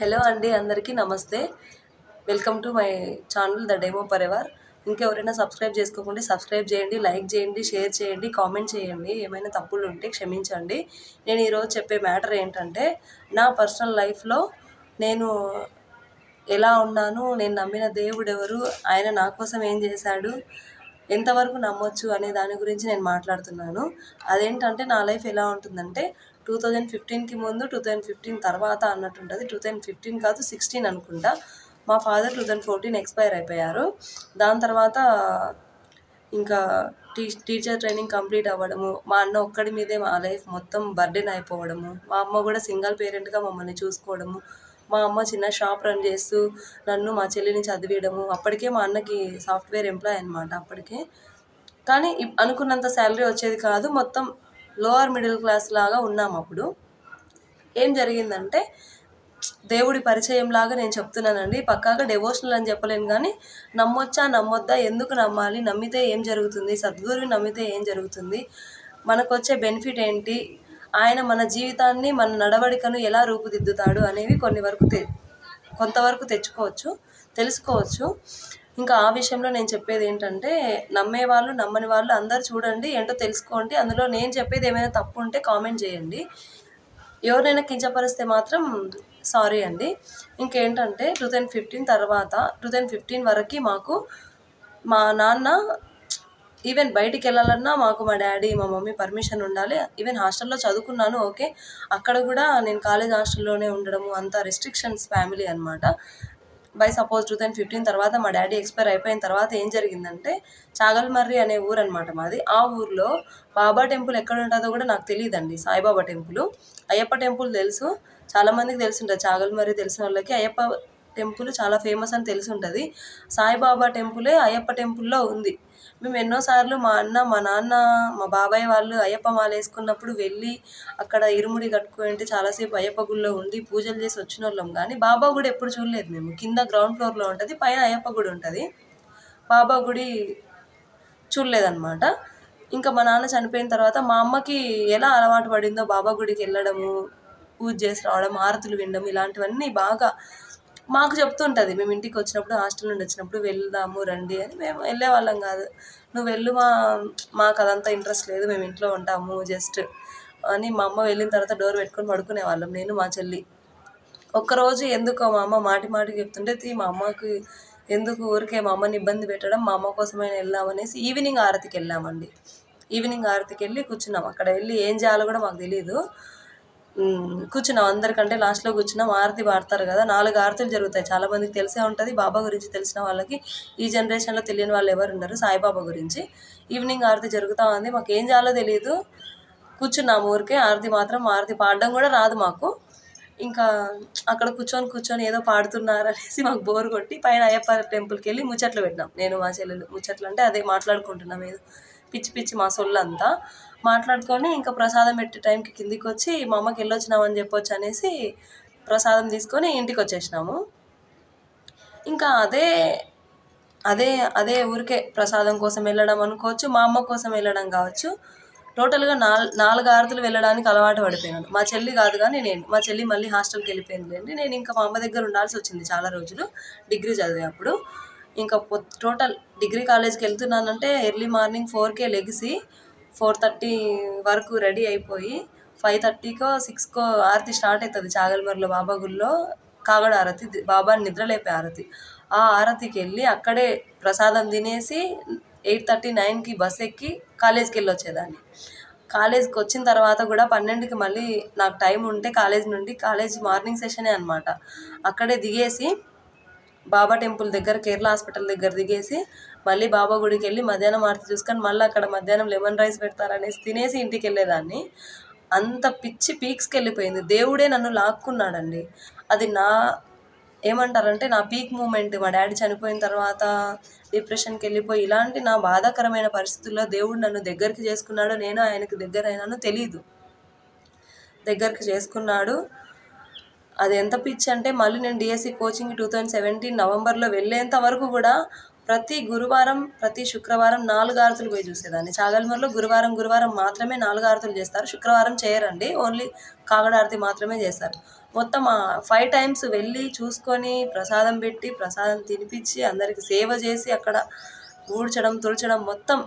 Hello అండి, అందరికీ నమస్తే. Welcome to my channel the demo Parivar. ఇంకెవరైనా సబ్స్క్రైబ్ చేసుకోకుండా సబ్స్క్రైబ్ చేయండి, లైక్ చేయండి, షేర్ చేయండి, కామెంట్ చేయండి. ఏమైనా తప్పులు ఉంటే క్షమించండి. నేను ఈరోజు చెప్పే మ్యాటర్ ఏంటంటే, నా పర్సనల్ లైఫ్లో నేను ఎలా ఉన్నాను, నేను నమ్మిన దేవుడు ఎవరు, ఆయన నా కోసం ఏం చేశాడు, ఎంతవరకు నమ్మొచ్చు అనే దాని గురించి నేను మాట్లాడుతున్నాను. అదేంటంటే, నా లైఫ్ ఎలా ఉంటుందంటే 2015కి ముందు, 2015 తర్వాత అన్నట్టు ఉంటుంది. 2015 కాదు, 16 అనుకుంటా. మా ఫాదర్ 2014 ఎక్స్పైర్ అయిపోయారు. దాని తర్వాత ఇంకా టీచర్ ట్రైనింగ్ కంప్లీట్ అవ్వడము, మా అన్న ఒక్కడి మీదే మా లైఫ్ మొత్తం బర్డెన్ అయిపోవడము, మా అమ్మ కూడా సింగిల్ పేరెంట్గా మమ్మల్ని చూసుకోవడము, మా అమ్మ చిన్న షాప్ రన్ చేస్తూ నన్ను మా చెల్లిని చదివించడము. అప్పటికే మా అన్నకి సాఫ్ట్వేర్ ఎంప్లాయ్ అనమాట అప్పటికే. కానీ అనుకున్నంత శాలరీ వచ్చేది కాదు. మొత్తం లోవర్ మిడిల్ క్లాస్ లాగా ఉన్నాము అప్పుడు. ఏం జరిగిందంటే, దేవుడి పరిచయం లాగా నేను చెప్తున్నానండి. పక్కాగా డెవోషనల్ అని చెప్పలేను, కానీ నమ్మొచ్చా నమ్మొద్దా, ఎందుకు నమ్మాలి, నమ్మితే ఏం జరుగుతుంది, సద్గురుని నమ్మితే ఏం జరుగుతుంది, మనకు వచ్చే బెనిఫిట్ ఏంటి, ఆయన మన జీవితాన్ని, మన నడవడికను ఎలా రూపుదిద్దుతాడు అనేవి కొంతవరకు తెలుసుకోవచ్చు. ఇంకా ఆ విషయంలో నేను చెప్పేది ఏంటంటే, నమ్మేవాళ్ళు నమ్మని వాళ్ళు అందరు చూడండి, ఏంటో తెలుసుకోండి. అందులో నేను చెప్పేది ఏమైనా తప్పు ఉంటే కామెంట్ చేయండి. ఎవరినైనా కించపరిస్తే మాత్రం సారీ అండి. ఇంకేంటంటే, 2015 వరకు మాకు మా నాన్న ఈవెన్ బయటికి వెళ్ళాలన్నా మాకు మా డాడీ మా మమ్మీ పర్మిషన్ ఉండాలి. ఈవెన్ హాస్టల్లో చదువుకున్నాను, ఓకే. అక్కడ కూడా నేను కాలేజ్ హాస్టల్లోనే ఉండడము, అంత రెస్ట్రిక్షన్స్ ఫ్యామిలీ అనమాట. బై సపోజ్ 2015 తర్వాత మా డాడీ ఎక్స్పైర్ అయిపోయిన తర్వాత ఏం జరిగిందంటే, చాగల్మర్రి అనే ఊరు అనమాట మాది. ఆ ఊర్లో బాబా టెంపుల్ ఎక్కడ ఉంటుందో కూడా నాకు తెలియదండి. సాయిబాబా టెంపుల్, అయ్యప్ప టెంపుల్ తెలుసు, చాలామందికి తెలిసి ఉంటుంది. చాగల్మర్రి తెలిసిన వాళ్ళకి అయ్యప్ప టెంపుల్ చాలా ఫేమస్ అని తెలిసి ఉంటుంది. సాయిబాబా టెంపులే అయ్యప్ప టెంపుల్లో ఉంది. మేము ఎన్నోసార్లు మా అన్న, మా నాన్న, మా బాబాయ్ వాళ్ళు అయ్యప్ప మాల వేసుకున్నప్పుడు వెళ్ళి అక్కడ ఇరుముడి కట్టుకుంటే చాలాసేపు అయ్యప్ప గుడిలో ఉండి పూజలు చేసి వచ్చిన వాళ్ళం. కానీ బాబా గుడి ఎప్పుడు చూడలేదు మేము. కింద గ్రౌండ్ ఫ్లోర్లో ఉంటుంది, పైన అయ్యప్ప గుడి ఉంటుంది. బాబా గుడి చూడలేదన్నమాట. ఇంకా మా నాన్న చనిపోయిన తర్వాత మా అమ్మకి ఎలా అలవాటు పడిందో బాబా గుడికి వెళ్ళడము, పూజ చేసి రావడం, హారతులు వినడం, ఇలాంటివన్నీ బాగా మాకు చెప్తుంటుంది. మేము ఇంటికి వచ్చినప్పుడు, హాస్టల్ నుండి వచ్చినప్పుడు వెళ్దాము రండి అని. మేము వెళ్ళే వాళ్ళం కాదు. నువ్వు వెళ్ళు, మాకు అదంతా ఇంట్రెస్ట్ లేదు, మేము ఇంట్లో ఉంటాము జస్ట్ అని. మా అమ్మ వెళ్ళిన తర్వాత డోర్ పెట్టుకొని పడుకునే వాళ్ళం, నేను మా చెల్లి. ఒక్కరోజు ఎందుకో మా అమ్మ మాటికి చెప్తుంటే, మా అమ్మకి ఎందుకు ఊరికే మా అమ్మని ఇబ్బంది పెట్టడం, మా అమ్మ కోసమైనా వెళ్దామనేసి ఈవినింగ్ ఆరతికి వెళ్ళామండి. ఈవినింగ్ ఆరతికి వెళ్ళి కూర్చున్నాం. అక్కడ వెళ్ళి ఏం చేయాలో కూడా మాకు తెలియదు. కూర్చున్నాం, అందరికంటే లాస్ట్లో కూర్చున్నాం. ఆరతి పాడతారు కదా, 4 ఆరతులు జరుగుతాయి. చాలామందికి తెలిసే ఉంటుంది. బాబా గురించి తెలిసిన వాళ్ళకి, ఈ జనరేషన్లో తెలియని వాళ్ళు ఎవరు ఉండరు సాయిబాబా గురించి. ఈవినింగ్ ఆరతి జరుగుతూ ఉంది, మాకు ఏం చేయాలో తెలియదు. కూర్చున్నాము ఊరికే. ఆరతి పాడడం కూడా రాదు మాకు. ఇంకా అక్కడ కూర్చొని ఏదో పాడుతున్నారు అనేసి మాకు బోర్ కొట్టి పైన అయ్యప్ప టెంపుల్కి వెళ్ళి ముచ్చట్లు పెట్టినాం, నేను మా చెల్లెలు. ముచ్చట్లు అంటే అదే మాట్లాడుకుంటున్నాం, ఏదో పిచ్చి మా సొల్లంతా మాట్లాడుకొని. ఇంకా ప్రసాదం పెట్టే టైంకి కిందికి వచ్చి మా అమ్మకి వెళ్ళొచ్చినామని చెప్పొచ్చు అనేసి ప్రసాదం తీసుకొని ఇంటికి వచ్చేసినాము. ఇంకా అదే ఊరికే ప్రసాదం కోసం వెళ్ళడం అనుకోవచ్చు, మా అమ్మ కోసం వెళ్ళడం కావచ్చు. టోటల్గా 4 ఆరతులు వెళ్ళడానికి అలవాటు పడిపోయినాను. మా చెల్లి కాదు కానీ నేను. మా చెల్లి మళ్ళీ హాస్టల్కి వెళ్ళిపోయింది. నేను ఇంకా మా అమ్మ దగ్గర ఉండాల్సి వచ్చింది చాలా రోజులు, డిగ్రీ చదివేటప్పుడు. ఇంకా టోటల్ డిగ్రీ కాలేజ్కి వెళ్తున్నానంటే ఎర్లీ మార్నింగ్ 4కే లెగిసి 4:30 వరకు రెడీ అయిపోయి 5:30కో 6కో ఆరతి స్టార్ట్ అవుతుంది చాగల్మర్లో బాబా గుళ్ళో. కాగడ ఆరతి, బాబాని నిద్రలేపే ఆరతి. ఆ ఆరతికి వెళ్ళి అక్కడే ప్రసాదం తినేసి 8:30, 9కి బస్ ఎక్కి కాలేజ్కి వెళ్ళి వచ్చేదాన్ని. కాలేజ్కి వచ్చిన తర్వాత కూడా 12కి మళ్ళీ నాకు టైం ఉంటే కాలేజ్ మార్నింగ్ సెషనే అనమాట. అక్కడే దిగేసి బాబా టెంపుల్ దగ్గర, కేరళ హాస్పిటల్ దగ్గర దిగేసి మళ్ళీ బాబా గుడికి వెళ్ళి మధ్యాహ్నం ఆరతి చూసుకొని మళ్ళీ అక్కడ మధ్యాహ్నం లెమన్ రైస్ పెడతారనేసి తినేసి ఇంటికి వెళ్ళేదాన్ని. అంత పిచ్చి పీక్స్కి వెళ్ళిపోయింది. దేవుడే నన్ను లాక్కున్నాడండి. అది ఏమంటారంటే నా పీక్ మూమెంట్. మా డాడీ చనిపోయిన తర్వాత డిప్రెషన్కి వెళ్ళిపోయి ఇలాంటి నా బాధాకరమైన పరిస్థితుల్లో దేవుడు నన్ను దగ్గరికి చేసుకున్నాడు. నేను ఆయనకు దగ్గర అయినానో తెలీదు, దగ్గరికి చేసుకున్నాడు. అది ఎంత పిచ్చి అంటే, మళ్ళీ నేను డిఎస్సి కోచింగ్ 2017 నవంబర్లో వెళ్ళేంత వరకు కూడా ప్రతి గురువారం ప్రతి శుక్రవారం 4 ఆరతులు పోయి చూసేదాన్ని. చాగల్మర్లో గురువారం మాత్రమే 4 ఆరతులు చేస్తారు, శుక్రవారం చేయరండి, ఓన్లీ కాగడారతి మాత్రమే చేస్తారు. మొత్తం 5 టైమ్స్ వెళ్ళి చూసుకొని ప్రసాదం పెట్టి ప్రసాదం తినిపించి అందరికి సేవ చేసి అక్కడ ఊడ్చడం తుడచడం మొత్తం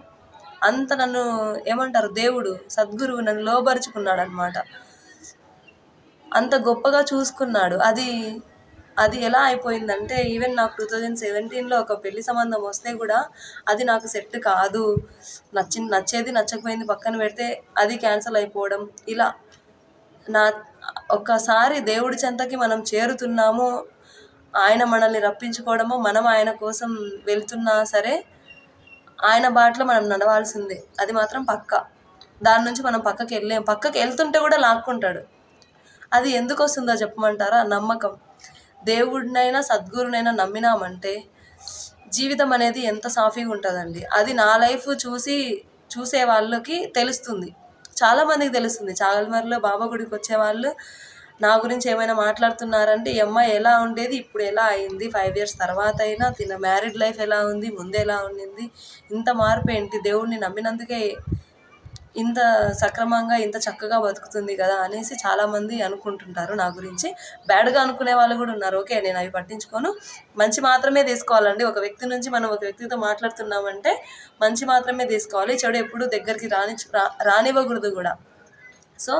అంత నన్ను ఏమంటారు, దేవుడు సద్గురువు నన్ను లోబరుచుకున్నాడు అనమాట. అంత గొప్పగా చూసుకున్నాడు. అది ఎలా అయిపోయిందంటే ఈవెన్ నాకు 2017లో ఒక పెళ్లి సంబంధం వస్తే కూడా అది నాకు సెట్ కాదు, నచ్చేది నచ్చకపోయింది పక్కన పెడితే అది క్యాన్సిల్ అయిపోవడం, ఇలా నా ఒక్కసారి దేవుడి చెంతకి మనం చేరుతున్నాము, ఆయన మనల్ని రప్పించుకోవడము, మనం ఆయన కోసం వెళ్తున్నా సరే ఆయన బాటలో మనం నడవాల్సిందే, అది మాత్రం పక్కా. దాని నుంచి మనం పక్కకి వెళ్తుంటే కూడా లాక్కుంటాడు. అది ఎందుకు వస్తుందో చెప్పమంటారా? నమ్మకం. దేవుడినైనా సద్గురునైనా నమ్మినామంటే జీవితం అనేది ఎంత సాఫీగా ఉంటుందండి. అది నా లైఫ్ చూసే వాళ్ళకి తెలుస్తుంది, చాలామందికి తెలుస్తుంది. చాగల్మర్లో బాబా గుడికి వచ్చేవాళ్ళు నా గురించి ఏమైనా మాట్లాడుతున్నారంటే ఈ అమ్మాయి ఎలా ఉండేది, ఇప్పుడు ఎలా అయింది, 5 years తర్వాత అయినా తిన మ్యారీడ్ లైఫ్ ఎలా ఉంది, ముందే ఎలా ఉండింది, ఇంత మార్పు ఏంటి, దేవుడిని నమ్మినందుకే ఇంత సక్రమంగా ఇంత చక్కగా బతుకుతుంది కదా అనేసి చాలామంది అనుకుంటుంటారు నా గురించి. బ్యాడ్గా అనుకునే వాళ్ళు కూడా ఉన్నారు. ఓకే, నేను అవి పట్టించుకోను, మంచి మాత్రమే తీసుకోవాలండి. ఒక వ్యక్తి నుంచి మనం ఒక వ్యక్తితో మాట్లాడుతున్నామంటే మంచి మాత్రమే తీసుకోవాలి, చెడు ఎప్పుడు దగ్గరికి రానివ్వకూడదు కూడా. సో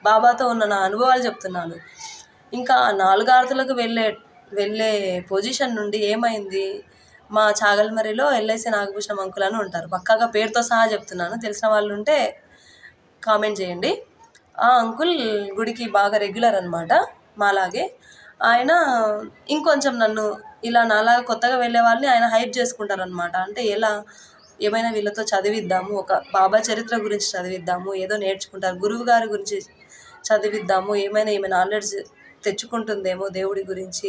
బాబాతో ఉన్న నా అనుభవాలు చెప్తున్నాను. ఇంకా 4 ఆరతులకు వెళ్ళే పొజిషన్ నుండి ఏమైంది, మా చాగల్మరిలో ఎల్ఐసి నాగభూషణం అంకుల్ అని ఉంటారు, పక్కాగా పేరుతో సహా చెప్తున్నాను, తెలిసిన వాళ్ళు ఉంటే కామెంట్ చేయండి. ఆ అంకుల్ గుడికి బాగా రెగ్యులర్ అనమాట మాలాగే. ఆయన ఇంకొంచెం నన్ను ఇలా నాలాగా కొత్తగా వెళ్ళే వాళ్ళని ఆయన హైప్ చేసుకుంటారనమాట. అంటే ఏమైనా వీళ్ళతో చదివిద్దాము, ఒక బాబా చరిత్ర గురించి చదివిద్దాము, ఏదో నేర్చుకుంటారు, గురువు గారి గురించి చదివిద్దాము, ఏమైనా నాలెడ్జ్ తెచ్చుకుంటుందేమో దేవుడి గురించి.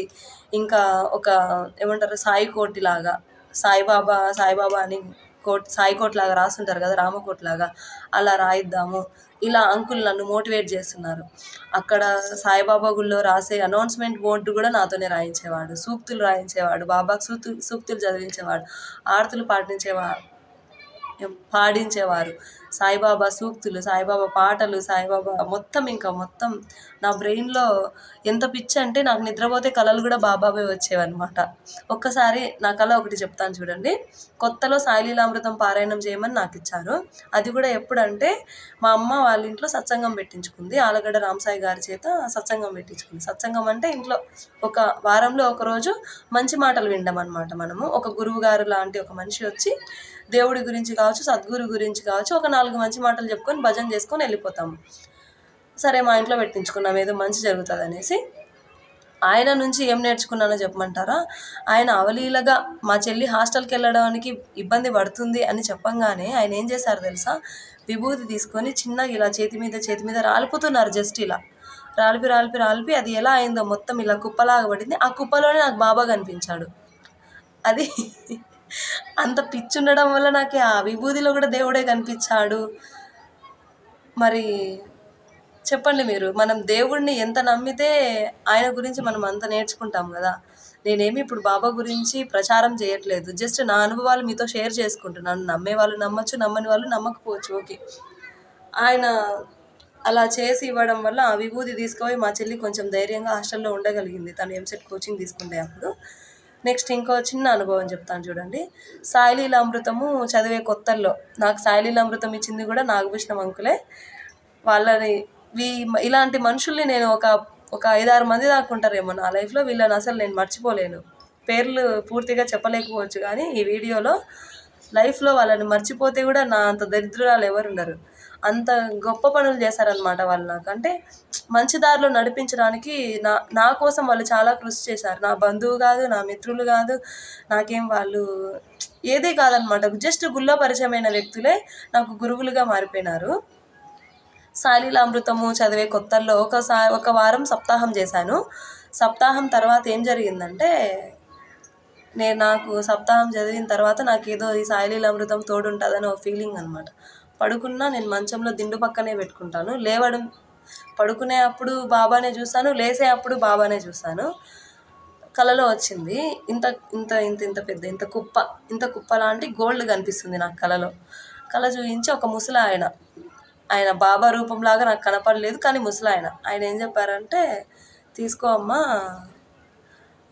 ఇంకా ఒక ఏమంటారు సాయి లాగా సాయిబాబా అని సాయి కోట్ లాగా రాస్తుంటారు కదా, రామకోట్ లాగా, అలా రాయిద్దాము, ఇలా అంకుల్ నన్ను మోటివేట్ చేస్తున్నారు. అక్కడ సాయిబాబా గుళ్ళో రాసే అనౌన్స్మెంట్ బోర్డు కూడా నాతోనే రాయించేవాడు, సూక్తులు రాయించేవాడు, బాబాకు సూక్తులు చదివించేవాడు, ఆరతులు పాడించేవారు, సాయిబాబా సూక్తులు, సాయిబాబా పాటలు, సాయిబాబా మొత్తం నా బ్రెయిన్లో ఎంత పిచ్చి అంటే నాకు నిద్రపోతే కళలు కూడా బాబాబే వచ్చేవన్నమాట. ఒక్కసారి నా కళ ఒకటి చెప్తాను చూడండి. కొత్తలో సాయిలీలామృతం పారాయణం చేయమని నాకు ఇచ్చారు. అది కూడా ఎప్పుడంటే మా అమ్మ వాళ్ళ ఇంట్లో సత్సంగం పెట్టించుకుంది, ఆలగడ్డ రామసాయి గారి చేత సత్సంగం పెట్టించుకుంది. సత్సంగం అంటే ఇంట్లో ఒక వారంలో ఒక రోజు మంచి మాటలు వినడం అనమాట. మనము ఒక గురువు గారు లాంటి ఒక మనిషి వచ్చి దేవుడి గురించి కావచ్చు, సద్గురు గురించి కావచ్చు, ఒక 4 మంచి మాటలు చెప్పుకొని భజన చేసుకొని వెళ్ళిపోతాము. సరే మా ఇంట్లో పెట్టించుకున్నాం, ఏదో మంచి జరుగుతుంది అనేసి. ఆయన నుంచి ఏం నేర్చుకున్నానో చెప్పమంటారా? ఆయన అవలీలగా మా చెల్లి హాస్టల్కి వెళ్ళడానికి ఇబ్బంది పడుతుంది అని చెప్పంగానే ఆయన ఏం చేశారు తెలుసా? విభూతి తీసుకొని చిన్నగా ఇలా చేతి మీద రాలిపోతున్నారు, జస్ట్ ఇలా రాలిపి అది ఎలా అయిందో మొత్తం ఇలా కుప్పలాగా పడింది. ఆ కుప్పలోనే నాకు బాబా కనిపించాడు. అది అంత పిచ్చి ఉండడం వల్ల నాకు ఆ విభూతిలో కూడా దేవుడే కనిపించాడు. మరి చెప్పండి మీరు, మనం దేవుడిని ఎంత నమ్మితే ఆయన గురించి మనం అంత నేర్చుకుంటాం కదా. నేనేమి ఇప్పుడు బాబా గురించి ప్రచారం చేయట్లేదు, జస్ట్ నా అనుభవాలు మీతో షేర్ చేసుకుంటున్నాను. నమ్మే వాళ్ళు నమ్మచ్చు, నమ్మని వాళ్ళు నమ్మకపోవచ్చు, ఓకే. ఆయన అలా చేసి ఇవ్వడం వల్ల ఆ విభూతి తీసుకుపోయి మా చెల్లి కొంచెం ధైర్యంగా హాస్టల్లో ఉండగలిగింది, తను ఎంసెట్ కోచింగ్ తీసుకుంటే అప్పుడు. నెక్స్ట్ ఇంకో చిన్న అనుభవం చెప్తాను చూడండి. సాయిలీలామృతము చదివే కొత్తల్లో నాకు సాయిలీలామృతం ఇచ్చింది కూడా నాగభూషణం అంకులే. వాళ్ళని ఇలాంటి మనుషుల్ని నేను ఒక 5-6 మంది దాకా ఉంటారేమో నా లైఫ్లో, వీళ్ళని అసలు నేను మర్చిపోలేను. పేర్లు పూర్తిగా చెప్పలేకపోవచ్చు కానీ ఈ వీడియోలో లైఫ్లో వాళ్ళని మర్చిపోతే కూడా నా అంత దరిద్రురాలు ఎవరు ఉండరు. అంత గొప్ప పనులు చేశారనమాట వాళ్ళు నాకు. అంటే మంచి దారిలో నడిపించడానికి నా కోసం వాళ్ళు చాలా కృషి చేశారు. నా బంధువు కాదు, నా మిత్రులు కాదు, నాకేం వాళ్ళు ఏదే కాదనమాట. జస్ట్ గుళ్ళో పరిచయమైన వ్యక్తులే నాకు గురువులుగా మారిపోయినారు. సాయిలీలామృతము చదివే కొత్తల్లో ఒక వారం సప్తాహం చేశాను. సప్తాహం తర్వాత ఏం జరిగిందంటే, నాకు సప్తాహం చదివిన తర్వాత నాకేదో ఈ సాయిలీలామృతం తోడుంటుందని ఒక ఫీలింగ్ అనమాట. పడుకున్నా నేను మంచంలో దిండు పక్కనే పెట్టుకుంటాను, పడుకునే అప్పుడు బాబానే చూస్తాను, లేసే అప్పుడు బాబానే చూస్తాను. కలలో వచ్చింది. ఇంత ఇంత ఇంత ఇంత పెద్ద ఇంత కుప్ప లాంటి గోల్డ్ కనిపిస్తుంది నాకు కలలో. కల చూపించి ఒక ముసలాయన, ఆయన బాబా రూపంలాగా నాకు కనపడలేదు, కానీ ముసలాయన. ఆయన ఏం చెప్పారంటే, తీసుకో అమ్మా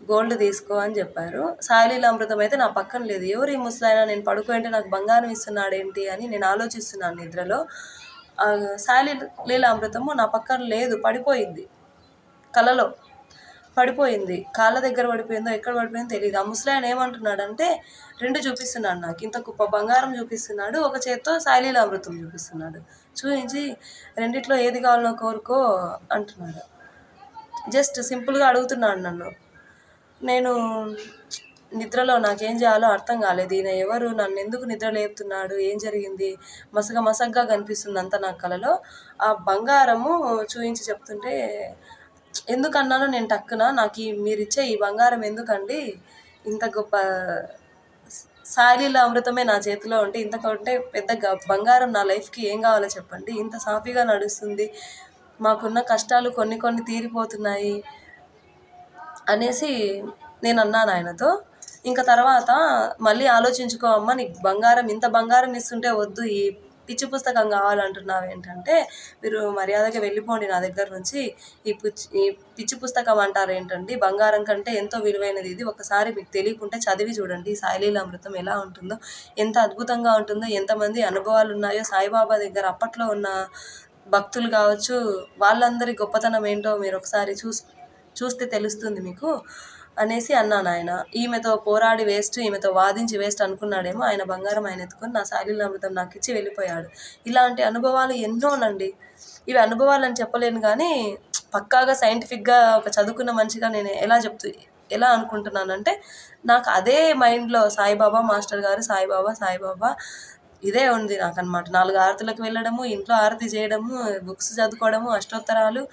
గోల్డ్ తీసుకో అని చెప్పారు. సాయిలీలామృతం అయితే నా పక్కన లేదు. ఎవరు ఈ ముసలాయన, నేను పడుకుంటే నాకు బంగారం ఇస్తున్నాడేంటి అని నేను ఆలోచిస్తున్నాను నిద్రలో. సాయిలీలామృతము నా పక్కన లేదు, పడిపోయింది. కలలో పడిపోయింది. కాళ్ళ దగ్గర పడిపోయిందో ఎక్కడ పడిపోయిందో తెలియదు. ఆ ముసలాయన ఏమంటున్నాడంటే, 2 చూపిస్తున్నాడు నాకు. ఇంత కుప్ప బంగారం చూపిస్తున్నాడు, ఒక చేత్తో సాయిలీలామృతం చూపిస్తున్నాడు. చూపించి రెండిట్లో ఏది కావాలనో కోరుకో అంటున్నాడు. జస్ట్ సింపుల్గా అడుగుతున్నాడు నన్ను. నేను నిద్రలో నాకేం చేయాలో అర్థం కాలేదు. ఈయన ఎవరు, నన్ను ఎందుకు నిద్ర లేపుతున్నాడు, ఏం జరిగింది, మసగ్గా కనిపిస్తుంది అంతా నా కలలో. ఆ బంగారము చూపించి చెప్తుంటే ఎందుకన్నానో నేను టక్కున, నాకు మీరిచ్చే ఈ బంగారం ఎందుకండి, ఇంత గొప్ప సాయిలీలామృతమే నా చేతిలో ఉంటే ఇంతకంటే పెద్ద బంగారం నా లైఫ్కి ఏం కావాలో చెప్పండి, ఇంత సాఫీగా నడుస్తుంది, మాకున్న కష్టాలు కొన్ని తీరిపోతున్నాయి అనేసి నేను అన్నాను ఆయనతో. ఇంకా తర్వాత మళ్ళీ ఆలోచించుకో అమ్మ, నీకు ఇంత బంగారం ఇస్తుంటే వద్దు, ఈ పిచ్చి పుస్తకం కావాలంటున్నావు ఏంటంటే, మీరు మర్యాదగా వెళ్ళిపోండి నా దగ్గర నుంచి, ఈ పిచ్చి పుస్తకం అంటారు ఏంటండి, బంగారం కంటే ఎంతో విలువైనది ఇది, ఒకసారి మీకు తెలియకుంటే చదివి చూడండి సాయిలీలామృతం ఎలా ఉంటుందో, ఎంత అద్భుతంగా ఉంటుందో, ఎంతమంది అనుభవాలు ఉన్నాయో సాయిబాబా దగ్గర, అప్పట్లో ఉన్న భక్తులు కావచ్చు, వాళ్ళందరి గొప్పతనం ఏంటో మీరు ఒకసారి చూస్తే తెలుస్తుంది మీకు అనేసి అన్నాను. ఆయన ఈమెతో పోరాడి వేస్ట్, ఈమెతో వాదించి వేస్ట్ అనుకున్నాడేమో. ఆయన బంగారం ఆయన ఎత్తుకొని నా సాయిలీలామృతం నాకు ఇచ్చి వెళ్ళిపోయాడు. ఇలాంటి అనుభవాలు ఎన్నోనండి. ఇవి అనుభవాలు అని చెప్పలేను, కానీ పక్కాగా సైంటిఫిక్గా ఒక చదువుకున్న మనిషిగా నేను ఎలా అనుకుంటున్నానంటే, నాకు అదే మైండ్లో సాయిబాబా మాస్టర్ గారు, సాయిబాబా ఇదే ఉంది నాకు అనమాట. 4 ఆరతులకు వెళ్ళడము, ఇంట్లో ఆరతి చేయడము, బుక్స్ చదువుకోవడము, అష్టోత్తరాలు,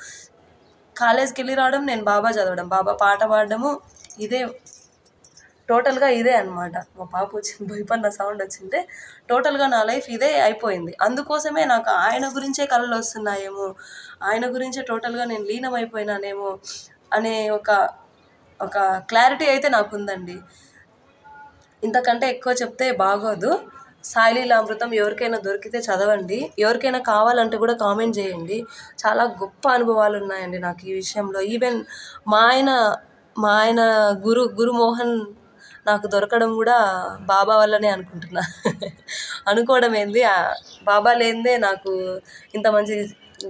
కాలేజ్కి వెళ్ళి రావడం, నేను బాబా చదవడం, బాబా పాట పాడడము, ఇదే టోటల్గా ఇదే అనమాట. మా పాప వచ్చింది, భయపడిన సౌండ్ వచ్చింటే, టోటల్గా నా లైఫ్ ఇదే అయిపోయింది. అందుకోసమే నాకు ఆయన గురించే కళలు వస్తున్నాయేమో, ఆయన గురించే టోటల్గా నేను లీనమైపోయినానేమో అనే ఒక క్లారిటీ అయితే నాకు ఉందండి. ఇంతకంటే ఎక్కువ చెప్తే బాగోదు. సాయిలీలామృతం ఎవరికైనా దొరికితే చదవండి. ఎవరికైనా కావాలంటే కూడా కామెంట్ చేయండి. చాలా గొప్ప అనుభవాలు ఉన్నాయండి నాకు ఈ విషయంలో. ఈవెన్ మా ఆయన గురుమోహన్ నాకు దొరకడం కూడా బాబా వల్లనే అనుకుంటున్నా. అనుకోవడం ఏంది, బాబా లేనిదే నాకు ఇంత మంచి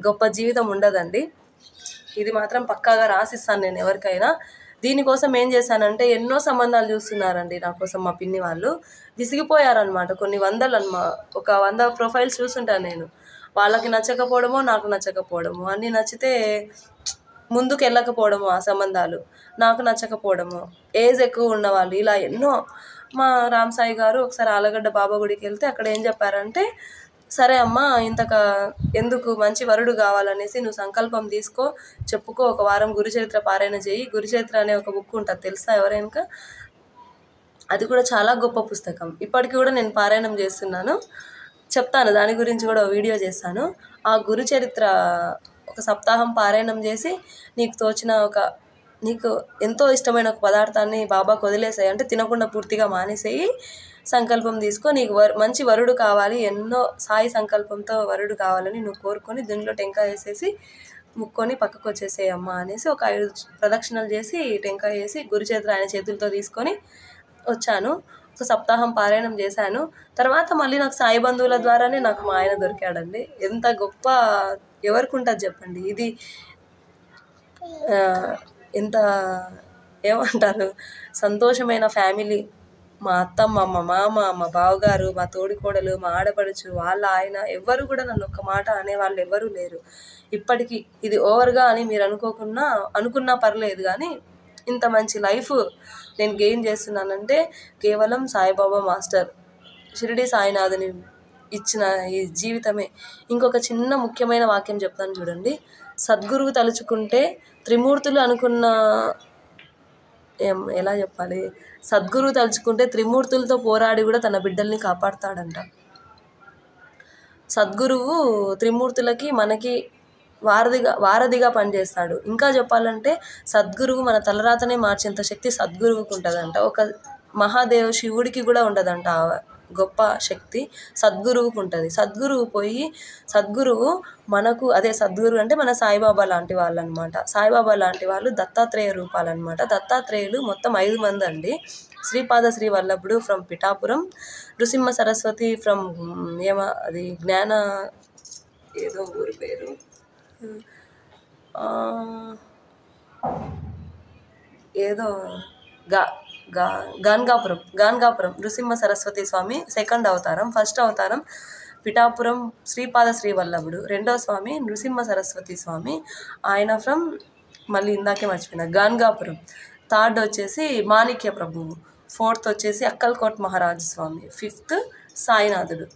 గొప్ప జీవితం ఉండదండి. ఇది మాత్రం పక్కాగా రాసిస్తాను నేను ఎవరికైనా. దీనికోసం ఏం చేశానంటే, ఎన్నో సంబంధాలు చూస్తున్నారండి నా కోసం మా పిన్ని వాళ్ళు. విసిగిపోయారనమాట. కొన్ని వందలు ఒక 100 ప్రొఫైల్స్ చూస్తుంటాను నేను. వాళ్ళకి నచ్చకపోవడమో, నాకు నచ్చకపోవడము, అన్నీ నచ్చితే ముందుకు వెళ్ళకపోవడము, ఆ సంబంధాలు నాకు నచ్చకపోవడము, ఏజ్ ఎక్కువ ఉన్నవాళ్ళు, ఇలా ఎన్నో. మా రామ్ సాయి గారు ఒకసారి ఆలగడ్డ బాబా గుడికి వెళ్తే అక్కడ ఏం చెప్పారంటే, సరే అమ్మ, ఎందుకు మంచి వరుడు కావాలనేసి నువ్వు సంకల్పం తీసుకో, చెప్పుకో, 1 వారం గురుచరిత్ర పారాయణ చేయి. గురుచరిత్ర అనే ఒక బుక్ ఉంటుంది, తెలుసా ఎవరైనా? అది కూడా చాలా గొప్ప పుస్తకం. ఇప్పటికి కూడా నేను పారాయణం చేస్తున్నాను, చెప్తాను, దాని గురించి కూడా వీడియో చేస్తాను. ఆ గురుచరిత్ర 1 సప్తాహం పారాయణం చేసి, నీకు ఎంతో ఇష్టమైన ఒక పదార్థాన్ని బాబాకు వదిలేసాయి, అంటే తినకుండా పూర్తిగా మానేసేయి, సంకల్పం తీసుకో, నీకు మంచి వరుడు కావాలి, ఎన్నో సాయి సంకల్పంతో వరుడు కావాలని నువ్వు కోరుకొని దీనిలో టెంకాయ వేసేసి ముక్కొని పక్కకు వచ్చేసేయమ్మా అనేసి ఒక 5 ప్రదక్షిణలు చేసి టెంకాయ వేసి గురుచరిత్ర ఆయన చేతులతో తీసుకొని వచ్చాను. 1 సప్తాహం పారాయణం చేశాను. తర్వాత మళ్ళీ నాకు సాయి బంధువుల ద్వారానే నాకు మా ఆయన దొరికాడండి. ఎంత గొప్ప ఎవరికి ఉంటుంది చెప్పండి. ఇది ఎంత ఏమంటారు, సంతోషమైన ఫ్యామిలీ. మా అత్తమ్మ, మా మామ, మా బావగారు, మా తోడికోడలు, మా ఆడపడుచు, వాళ్ళ ఆయన, ఎవ్వరు కూడా నన్ను ఒక్క మాట అనేవాళ్ళు ఎవ్వరూ లేరు. ఇప్పటికీ ఇది ఓవర్గా అని మీరు అనుకున్నా పర్లేదు, కానీ ఇంత మంచి లైఫ్ నేను గెయిన్ చేస్తున్నానంటే కేవలం సాయిబాబా మాస్టర్, షిరిడి సాయినాథుని ఇచ్చిన ఈ జీవితమే. ఇంకొక చిన్న ముఖ్యమైన వాక్యం చెప్తాను చూడండి. సద్గురువు తలుచుకుంటే త్రిమూర్తులు ఎలా చెప్పాలి, సద్గురువు తలుచుకుంటే త్రిమూర్తులతో పోరాడి కూడా తన బిడ్డల్ని కాపాడుతాడంట. సద్గురువు త్రిమూర్తులకి మనకి వారధిగా పనిచేస్తాడు. ఇంకా చెప్పాలంటే సద్గురువు మన తలరాతనే మార్చేంత శక్తి సద్గురువుకు ఉంటుందంట. ఒక మహాదేవ్ శివుడికి కూడా ఉండదంట ఆ గొప్ప శక్తి, సద్గురువుకు ఉంటుంది. సద్గురువు మనకు అదే సద్గురువు అంటే మన సాయిబాబా లాంటి వాళ్ళు అనమాట. సాయిబాబా లాంటి వాళ్ళు దత్తాత్రేయ రూపాలన్నమాట. దత్తాత్రేయులు మొత్తం 5 మంది అండి. శ్రీపాద శ్రీ వల్లభుడు ఫ్రమ్ పిఠాపురం, నృసింహ సరస్వతి ఫ్రమ్ అది జ్ఞాన ఏదో ఊరి పేరు ఏదో గాన్గాపురం నృసింహ సరస్వతి స్వామి సెకండ్ అవతారం. ఫస్ట్ అవతారం పిఠాపురం శ్రీపాద శ్రీ వల్లభుడు. రెండో స్వామి నృసింహ సరస్వతి స్వామి, ఆయన ఫ్రమ్ మళ్ళీ ఇందాకే మర్చిపోయినా గాన్గాపురం. థర్డ్ వచ్చేసి మాణిక్య ప్రభువు. ఫోర్త్ వచ్చేసి అక్కల్కోట్ మహారాజు స్వామి. ఫిఫ్త్ సాయినాథుడు.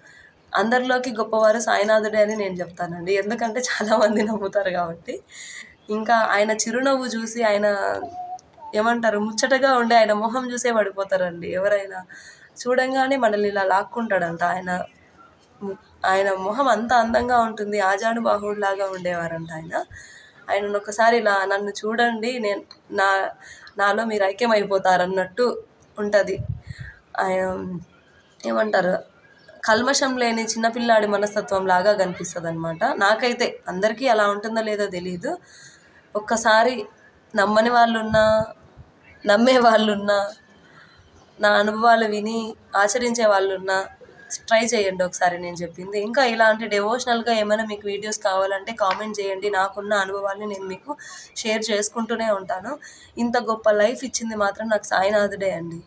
అందరిలోకి గొప్పవారు సాయినాథుడే అని నేను చెప్తానండి, ఎందుకంటే చాలామంది నమ్ముతారు కాబట్టి. ఇంకా ఆయన చిరునవ్వు చూసి, ఆయన ఏమంటారు ముచ్చటగా ఉండే ఆయన మొహం చూసే పడిపోతారండి. ఎవరైనా చూడంగానే మనల్ని ఇలా లాక్కుంటాడంట. ఆయన మొహం అంత అందంగా ఉంటుంది, ఆజానుబాహుడులాగా ఉండేవారంట ఆయనను ఒకసారి ఇలా నన్ను చూడండి, నాలో మీరు ఐక్యమైపోతారన్నట్టు ఉంటుంది. ఆయన ఏమంటారు కల్మషం లేని చిన్నపిల్లాడి మనస్తత్వం లాగా కనిపిస్తుంది అనమాట. నాకైతే, అందరికీ అలా ఉంటుందో లేదో తెలీదు. ఒక్కసారి నమ్మని వాళ్ళున్నా, నమ్మే వాళ్ళున్నా, నా అనుభవాలు విని ఆచరించే వాళ్ళున్నా ట్రై చేయండి ఒకసారి నేను చెప్పింది. ఇంకా ఇలాంటి డివోషనల్గా ఏమైనా మీకు వీడియోస్ కావాలంటే కామెంట్ చేయండి. నాకున్న అనుభవాల్ని నేను మీకు షేర్ చేసుకుంటూనే ఉంటాను. ఇంత గొప్ప లైఫ్ ఇచ్చింది మాత్రం నాకు సాయినాథుడే అండి.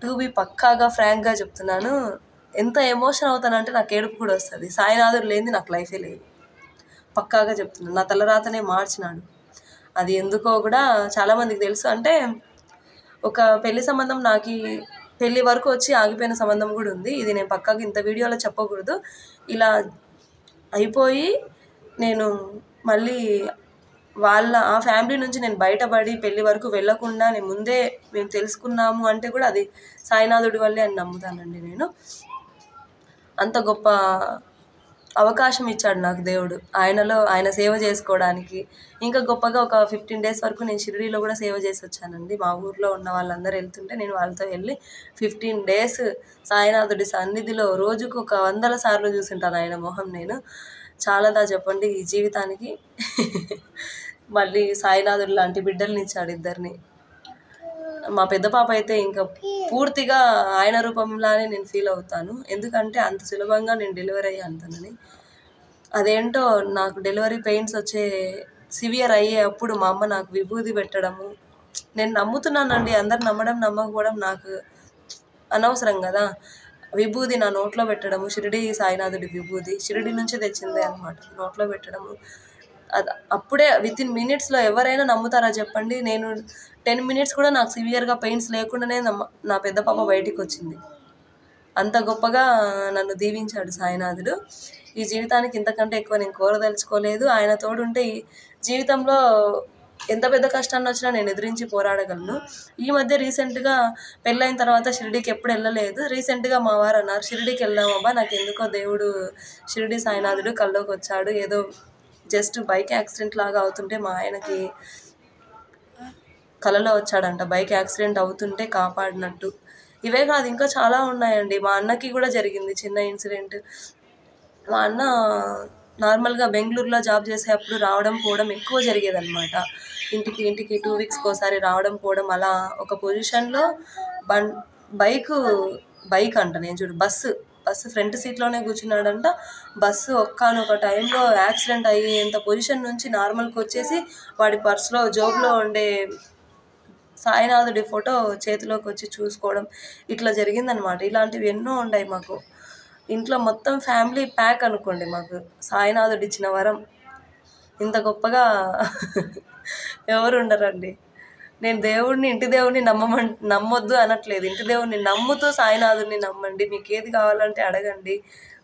టు బి పక్కాగా ఫ్రాంక్గా చెప్తున్నాను. ఎంత ఎమోషన్ అవుతానంటే నాకు ఏడుపు కూడా వస్తుంది. సాయినాథుడు లేనిది నాకు లైఫే లేదు, పక్కాగా చెప్తున్నాను. నా తలరాతనే మార్చినాడు. అది ఎందుకో కూడా చాలామందికి తెలుసు. అంటే ఒక పెళ్లి సంబంధం నాకు పెళ్ళి వరకు వచ్చి ఆగిపోయిన సంబంధం కూడా ఉంది. ఇది నేను పక్కాగా ఇంత వీడియోలో చెప్పకూడదు. ఇలా అయిపోయి నేను మళ్ళీ ఆ ఫ్యామిలీ నుంచి నేను బయటపడి పెళ్ళి వరకు వెళ్ళకుండా మేము తెలుసుకున్నాము అంటే కూడా అది సాయినాథుడి వల్లే అని నమ్ముతానండి నేను. అంత గొప్ప అవకాశం ఇచ్చాడు నాకు దేవుడు, ఆయన సేవ చేసుకోవడానికి. ఇంకా గొప్పగా ఒక 15 days వరకు నేను షిరిడీలో కూడా సేవ చేసి వచ్చానండి. మా ఊర్లో ఉన్న వాళ్ళందరూ వెళ్తుంటే నేను వాళ్ళతో వెళ్ళి 15 days సాయినాథుడి సన్నిధిలో రోజుకు ఒక 100 సార్లు చూసింటాను ఆయన మొహం నేను. చాలాదా చెప్పండి ఈ జీవితానికి. మళ్ళీ సాయినాథుడు లాంటి బిడ్డల్ని ఇచ్చాడు, 2. మా పెద్ద పాప అయితే ఇంకా పూర్తిగా ఆయన రూపంలానే నేను ఫీల్ అవుతాను. ఎందుకంటే అంత సులభంగా నేను డెలివరీ అయ్యాను తనని. అదేంటో నాకు డెలివరీ పెయిన్స్ సివియర్ అయ్యేటప్పుడు మా అమ్మ నాకు విభూది పెట్టడము, నేను నమ్ముతున్నానండి. అందరు నమ్మకపోవడం నాకు అనవసరం కదా. విభూది నా నోట్లో పెట్టడము, షిరిడి సాయినాథుడి విభూది షిరిడి నుంచి తెచ్చిందే అనమాట, నోట్లో పెట్టడము. అప్పుడే వితిన్ మినిట్స్లో ఎవరైనా నమ్ముతారా చెప్పండి? నేను 10 minutes కూడా నాకు సివియర్గా పెయిన్స్ లేకుండానే నా పెద్ద పాప బయటికి వచ్చింది. అంత గొప్పగా నన్ను దీవించాడు సాయినాథుడు. ఈ జీవితానికి ఇంతకంటే ఎక్కువ నేను కోరదలుచుకోలేదు. ఆయన తోడుంటే ఈ జీవితంలో ఎంత పెద్ద కష్టాన్ని వచ్చినా నేను ఎదిరించి పోరాడగలను. ఈ మధ్య రీసెంట్గా పెళ్ళైన తర్వాత షిరిడీకి ఎప్పుడు వెళ్ళలేదు. రీసెంట్గా మా వారు అన్నారు, షిరిడీకి వెళ్దామబ్బా, నాకు ఎందుకో దేవుడు షిరిడి సాయినాథుడు కల్లోకి వచ్చాడు. ఏదో జస్ట్ బైక్ యాక్సిడెంట్ లాగా అవుతుంటే మా ఆయనకి కలలో వచ్చాడంట, బైక్ యాక్సిడెంట్ అవుతుంటే కాపాడినట్టు. ఇవే కాదు ఇంకా చాలా ఉన్నాయండి. మా అన్నకి కూడా జరిగింది చిన్న ఇన్సిడెంట్. మా అన్న నార్మల్గా బెంగళూరులో జాబ్ చేసేటప్పుడు రావడం పోవడం ఎక్కువ జరిగేదన్నమాట. ఇంటికి 2 weeksకి ఒకసారి రావడం పోవడం. అలా ఒక పొజిషన్లో బైక్ అంట, నేను చూడు బస్సు ఫ్రంట్ సీట్లోనే కూర్చున్నాడంట. బస్సు ఒక్కనొక టైంలో యాక్సిడెంట్ అయ్యేంత పొజిషన్ నుంచి నార్మల్కి వచ్చేసి వాడి పర్స్లో జోబులో ఉండే సాయినాథుడి ఫోటో చేతిలోకి వచ్చి చూసుకోవడం, ఇట్లా జరిగిందనమాట. ఇలాంటివి ఎన్నో ఉన్నాయి మాకు ఇంట్లో. మొత్తం ఫ్యామిలీ ప్యాక్ అనుకోండి మాకు సాయినాథుడు ఇచ్చిన వరం. ఇంత గొప్పగా ఎవరు ఉండరండి. నేను ఇంటి దేవుడిని నమ్మొద్దు అనట్లేదు. ఇంటి దేవుడిని నమ్ముతూ సాయినాథుడిని నమ్మండి. మీకు ఏది కావాలంటే అడగండి,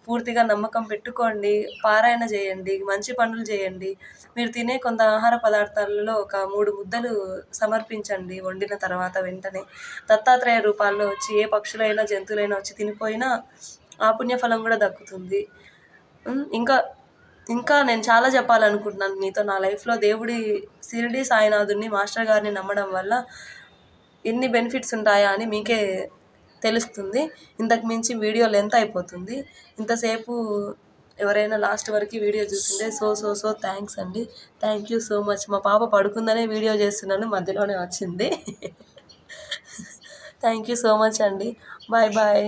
పూర్తిగా నమ్మకం పెట్టుకోండి, పారాయణ చేయండి, మంచి పనులు చేయండి. మీరు తినే కొంత ఆహార పదార్థాలలో ఒక 3 ముద్దలు సమర్పించండి వండిన తర్వాత. వెంటనే దత్తాత్రేయ రూపాల్లో వచ్చి ఏ పక్షులైనా జంతువులైనా వచ్చి తినిపోయినా ఆ పుణ్యఫలం కూడా దక్కుతుంది. ఇంకా ఇంకా నేను చాలా చెప్పాలనుకుంటున్నాను మీతో. నా లైఫ్లో దేవుడి షిరిడి సాయినాథుడిని మాస్టర్ గారిని నమ్మడం వల్ల ఎన్ని బెనిఫిట్స్ ఉంటాయా అని మీకే తెలుస్తుంది. ఇంతకు మించి వీడియో లెంత్ అయిపోతుంది. ఇంతసేపు ఎవరైనా లాస్ట్ వరకు వీడియో చూస్తుంటే సో థ్యాంక్స్ అండి. Thank you so much. మా పాప పడుకుందనే వీడియో చేస్తున్నాను, మధ్యలోనే వచ్చింది. థ్యాంక్ యూ సో మచ్ అండి. Bye bye.